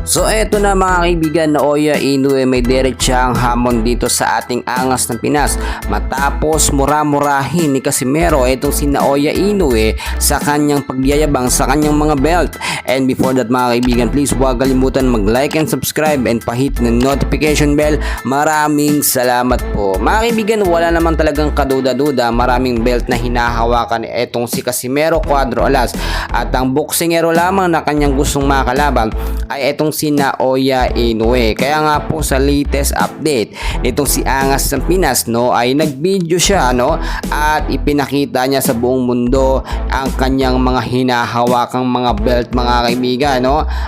So eto na mga kaibigan, Naoya Inoue may diretsang hamon dito sa ating Angas ng Pinas matapos mura-murahin ni Casimero itong si Naoya Inoue sa kanyang pagyayabang sa kanyang mga belt. And before that mga kaibigan, please huwag kalimutan mag-like and subscribe and pahit ng notification bell. Maraming salamat po. Mga kaibigan, wala naman talagang kaduda-duda, maraming belt na hinahawakan itong si Casimero Cuadro Alas at ang boksingero lamang na kanyang gustong makalaban ay itong si Naoya Inoue. Kaya nga po sa latest update nitong si Angas ng Pinas ay nag-video siya at ipinakita niya sa buong mundo ang kanyang mga hinahawakang mga belt mga kaibigan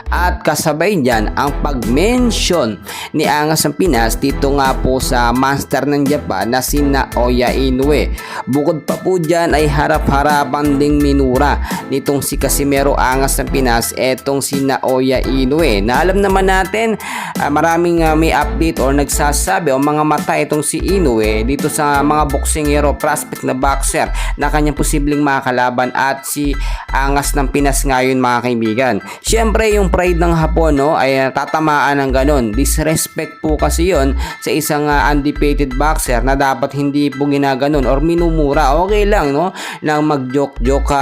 at kasabay diyan ang pag-mention ni Angas ng Pinas dito nga po sa master ng Japan na si Naoya Inoue. Bukod pa po diyan ay harap-harapan ding minura nitong si Casimero Angas ng Pinas etong si Naoya Inoue. Na alam naman natin, maraming may update or nagsasabi o mga mata itong si Inoue dito sa mga boksingero prospect na boxer na kanyang posibleng makalaban at si Angas ng Pinas ngayon mga kaibigan. Siyempre yung pride ng Hapon ay tatamaan ng ganon. Disrespect po kasi yon sa isang undefeated boxer na dapat hindi po ginaganon or minumura. Okay lang nang mag-joke-joke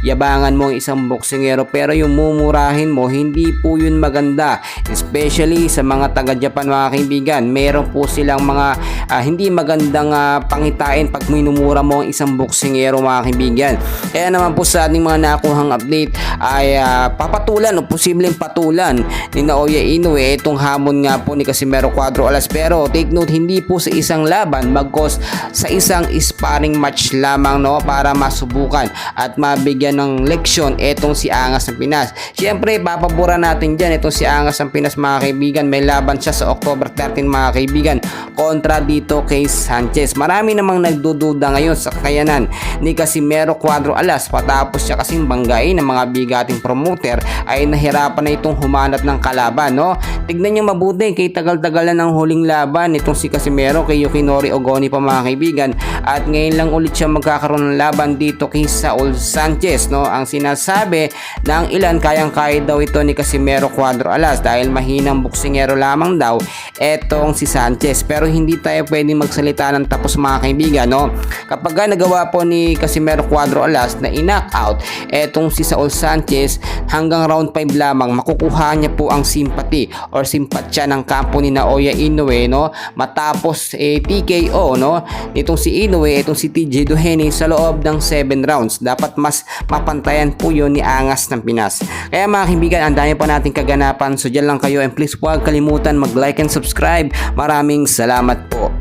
yabangan mo ang isang boksingero, pero yung mumurahin mo hindi po yun maganda, especially sa mga taga-Japan mga kaibigan. Meron po silang mga hindi magandang pangitain pag minumura mo ang isang boksingero mga kaibigan. Kaya naman po sa ating mga nakuhang update ay papatulan o posibleng patulan ni Naoya Inoue itong hamon nga po ni Casimero Cuadro Alas, pero take note, hindi po sa isang laban bagkos sa isang sparring match lamang para masubukan at mabigyan ng leksyon etong si Angas ng Pinas. Siyempre papabura natin dyan itong si Angas ng Pinas mga kaibigan. May laban siya sa October 13 mga kaibigan kontra dito kay Sanchez. Marami namang nagdududa ngayon sa kakayanan ni Casimero Cuadro Alas patapos siya kasing banggain ng mga bigating promoter ay nahirapan na itong humanap ng kalaban. Tignan niyo mabuti, kay tagal-tagal na ng huling laban itong si Casimero kay Yukimori Ogoni pa mga kaibigan, at ngayon lang ulit siya magkakaroon ng laban dito kay Saul Sanchez. Ang sinasabi ng ilan, kayang-kaya daw ito ni Casimero Cuadro Alas dahil mahinang boksingero lamang daw etong si Sanchez, pero hindi tayo pwedeng magsalita ng tapos mga kaibigan. Kapag nagawa po ni Casimero Cuadro Alas na in-knockout etong si Saul Sanchez hanggang round 5 lamang, makukuha niya po ang sympathy or simpatsya ng kampo ni Naoya Inoue matapos TKO nitong si Inoue itong si TJ Duhene sa loob ng 7 rounds. Dapat mas mapantayan po yun ni Angas ng Pinas. Kaya mga kaibigan, ang dami pa nating kaganapan, so dyan lang kayo, and please huwag kalimutan mag-like and subscribe. Maraming salamat po.